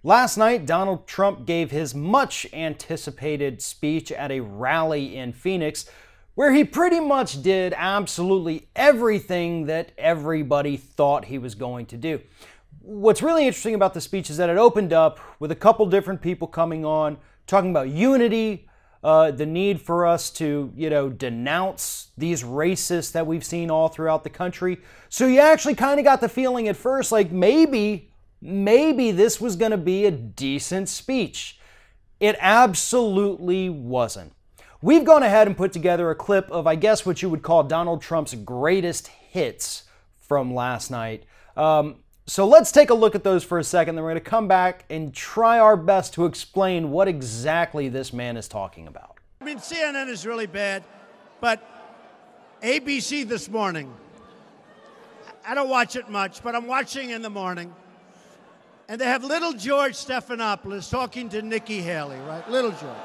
Last night, Donald Trump gave his much anticipated speech at a rally in Phoenix, where he pretty much did absolutely everything that everybody thought he was going to do. What's really interesting about the speech is that it opened up with a couple different people coming on, talking about unity, the need for us to, denounce these racists that we've seen all throughout the country. So you actually kind of got the feeling at first like maybe this was going to be a decent speech. It absolutely wasn't. We've gone ahead and put together a clip of, I guess, what you would call Donald Trump's greatest hits from last night. So let's take a look at those for a second, then we're going to come back and try our best to explain what exactly this man is talking about. I mean, CNN is really bad, but ABC this morning, I don't watch it much, but I'm watching in the morning, and they have little George Stephanopoulos talking to Nikki Haley, right? Little George.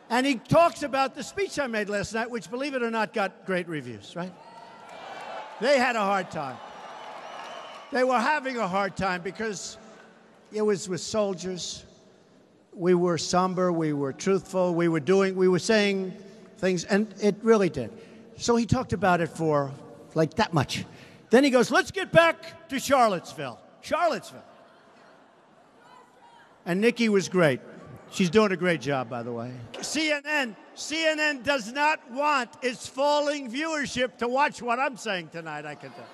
And he talks about the speech I made last night, which, believe it or not, got great reviews, right? They had a hard time. They were having a hard time because it was with soldiers. We were somber, we were truthful, we were saying things, and it really did. So he talked about it for like that much. Then he goes, let's get back to Charlottesville. Charlottesville. And Nikki was great. She's doing a great job, by the way. CNN does not want its falling viewership to watch what I'm saying tonight, I can tell.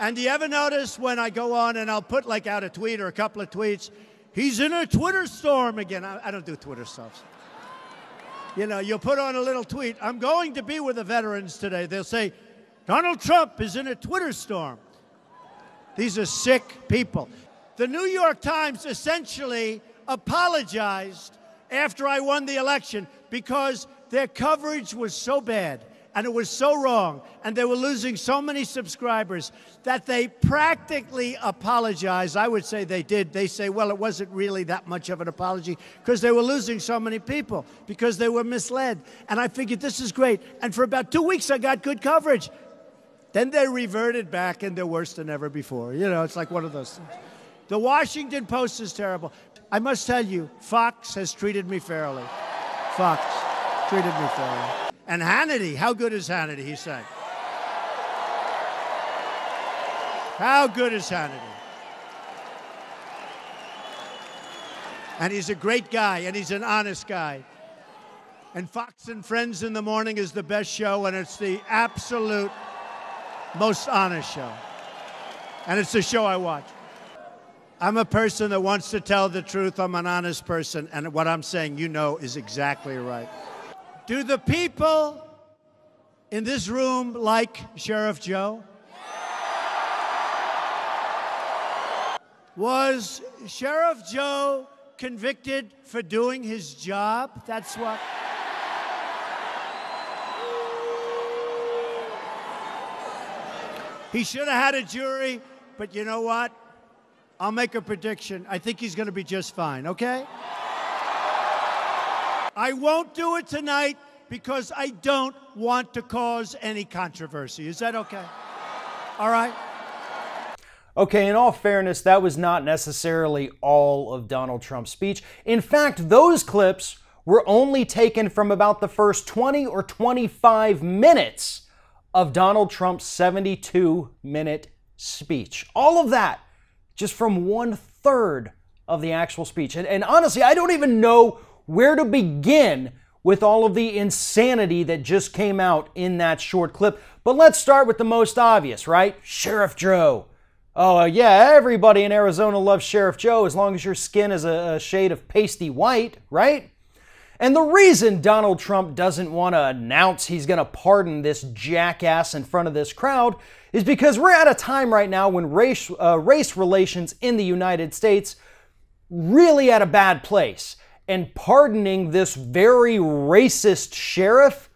And do you ever notice when I go on and I'll put like out a tweet or a couple of tweets, he's in a Twitter storm again. I don't do Twitter stuff. You'll put on a little tweet, I'm going to be with the veterans today. They'll say, Donald Trump is in a Twitter storm. These are sick people. The New York Times essentially apologized after I won the election because their coverage was so bad and it was so wrong and they were losing so many subscribers that they practically apologized. I would say they did. They say, well, it wasn't really that much of an apology because they were losing so many people because they were misled. And I figured this is great. And for about 2 weeks, I got good coverage. Then they reverted back and they're worse than ever before. It's like one of those things. The Washington Post is terrible. I must tell you, Fox has treated me fairly. Fox treated me fairly. And Hannity, how good is Hannity, he said. How good is Hannity? And he's a great guy, and he's an honest guy. And Fox and Friends in the morning is the best show, and it's the absolute most honest show. And it's the show I watch. I'm a person that wants to tell the truth. I'm an honest person, and what I'm saying, is exactly right. Do the people in this room like Sheriff Joe? Was Sheriff Joe convicted for doing his job? That's what... He should have had a jury, but you know what? I'll make a prediction. I think he's going to be just fine, okay? I won't do it tonight because I don't want to cause any controversy. Is that okay? All right? Okay, in all fairness, that was not necessarily all of Donald Trump's speech. In fact, those clips were only taken from about the first 20 or 25 minutes of Donald Trump's 72-minute speech. All of that just from 1/3 of the actual speech. And honestly, I don't even know where to begin with all of the insanity that just came out in that short clip. But let's start with the most obvious, right? Sheriff Joe. Oh, yeah, everybody in Arizona loves Sheriff Joe as long as your skin is a shade of pasty white, right? And the reason Donald Trump doesn't want to announce he's going to pardon this jackass in front of this crowd is because we're at a time right now when race relations in the United States really at a bad place. And pardoning this very racist sheriff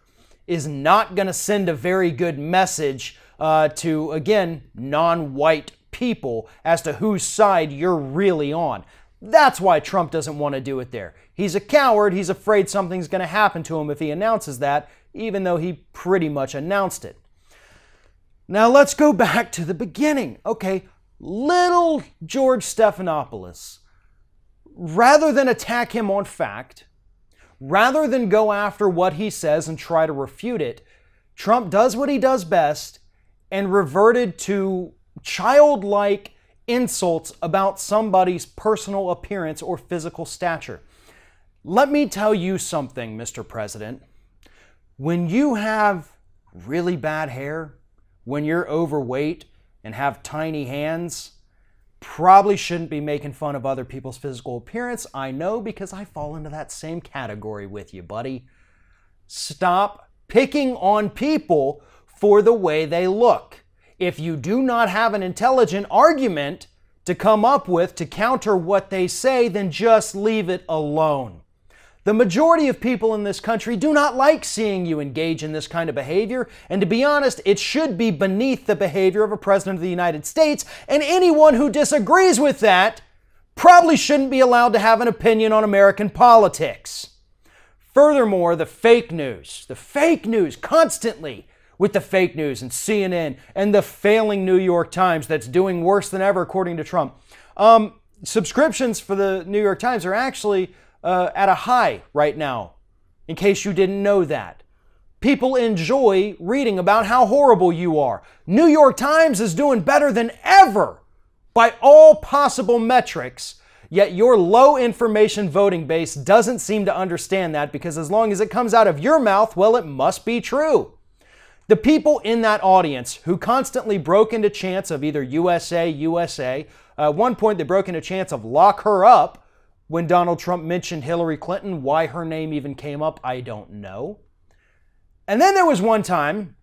is not going to send a very good message to, again, non-white people as to whose side you're really on. That's why Trump doesn't want to do it there. He's a coward. He's afraid something's going to happen to him if he announces that, even though he pretty much announced it. Now let's go back to the beginning. Okay, little George Stephanopoulos, rather than attack him on fact, rather than go after what he says and try to refute it, Trump does what he does best and reverted to childlike insults about somebody's personal appearance or physical stature. Let me tell you something, Mr. President. When you have really bad hair, when you're overweight and have tiny hands, probably shouldn't be making fun of other people's physical appearance. I know, because I fall into that same category with you, buddy. Stop picking on people for the way they look. If you do not have an intelligent argument to come up with to counter what they say, then just leave it alone. The majority of people in this country do not like seeing you engage in this kind of behavior, and to be honest, it should be beneath the behavior of a president of the United States, and anyone who disagrees with that probably shouldn't be allowed to have an opinion on American politics. Furthermore, the fake news constantly with the fake news and CNN and the failing New York Times that's doing worse than ever according to Trump. Subscriptions for the New York Times are actually at a high right now, in case you didn't know that. People enjoy reading about how horrible you are. New York Times is doing better than ever by all possible metrics, yet your low information voting base doesn't seem to understand that, because as long as it comes out of your mouth, well, it must be true. The people in that audience who constantly broke into chants of either USA, USA, at one point they broke into chants of lock her up when Donald Trump mentioned Hillary Clinton. Why her name even came up, I don't know. And then there was one time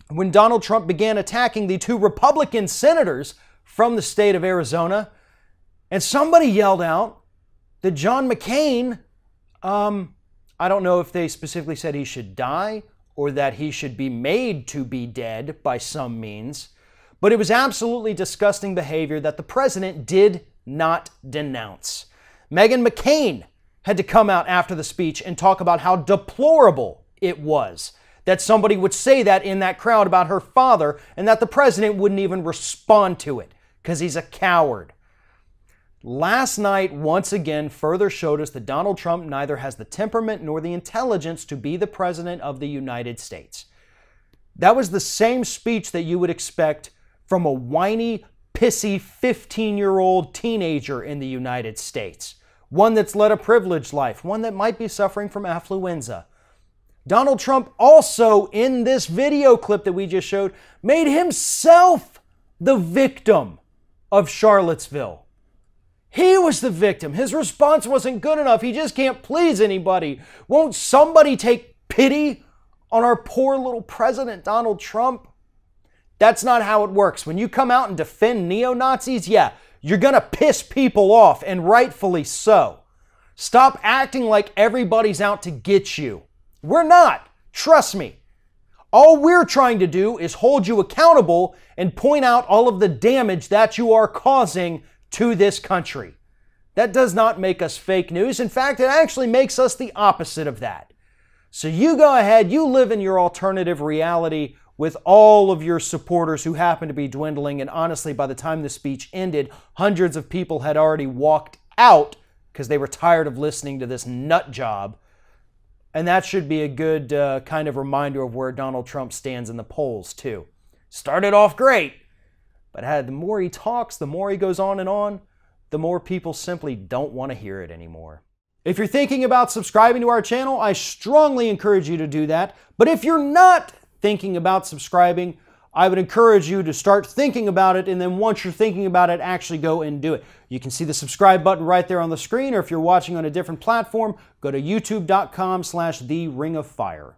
when Donald Trump began attacking the 2 Republican senators from the state of Arizona, and somebody yelled out that John McCain, I don't know if they specifically said he should die or that he should be made to be dead by some means, but it was absolutely disgusting behavior that the president did not denounce. Meghan McCain had to come out after the speech and talk about how deplorable it was that somebody would say that in that crowd about her father, and that the president wouldn't even respond to it because he's a coward. Last night, once again, further showed us that Donald Trump neither has the temperament nor the intelligence to be the president of the United States. That was the same speech that you would expect from a whiny, pissy 15-year-old teenager in the United States. One that's led a privileged life, one that might be suffering from affluenza. Donald Trump also, in this video clip that we just showed, made himself the victim of Charlottesville. He was the victim. His response wasn't good enough. He just can't please anybody. Won't somebody take pity on our poor little president, Donald Trump? That's not how it works. When you come out and defend neo-Nazis, yeah, you're going to piss people off, and rightfully so. Stop acting like everybody's out to get you. We're not. Trust me. All we're trying to do is hold you accountable and point out all of the damage that you are causing to this country. That does not make us fake news. In fact, it actually makes us the opposite of that. So you go ahead, you live in your alternative reality with all of your supporters who happen to be dwindling. And honestly, by the time the speech ended, hundreds of people had already walked out because they were tired of listening to this nut job. And that should be a good kind of reminder of where Donald Trump stands in the polls, too. Started off great, but the more he talks, the more he goes on, the more people simply don't want to hear it anymore. If you're thinking about subscribing to our channel, I strongly encourage you to do that. But if you're not thinking about subscribing, I would encourage you to start thinking about it, and then once you're thinking about it, actually go and do it. You can see the subscribe button right there on the screen, or if you're watching on a different platform, go to youtube.com/TheRingOfFire.